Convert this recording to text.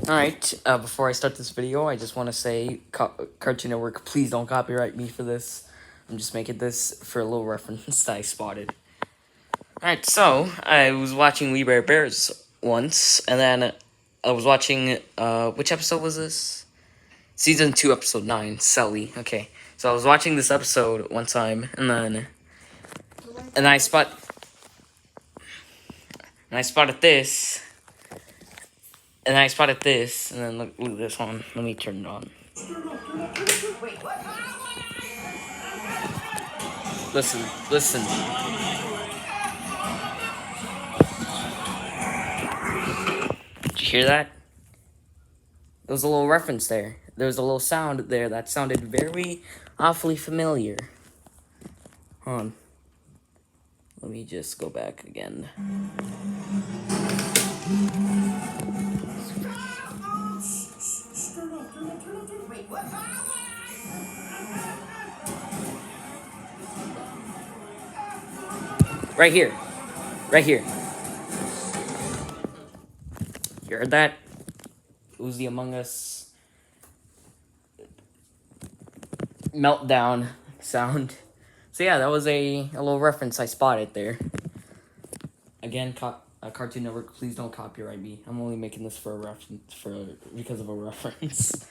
Alright, before I start this video, I just want to say, Cartoon Network, please don't copyright me for this. I'm just making this for a little reference that I spotted. Alright, so, I was watching We Bare Bears once, and then I was watching, which episode was this? Season 2, episode 9, Sully. Okay, so I was watching this episode one time, and then, I spotted this, and I spotted this, and then look at this one. Let me turn it on. Listen. Did you hear that? There was a little reference there. There was a little sound there that sounded very awfully familiar. Hold on. Let me just go back again. Right here. Right here. You heard that? Uzi Among Us meltdown sound. So yeah, that was a little reference I spotted there. Again, Cartoon Network, please don't copyright me. I'm only making this for a reference, because of a reference.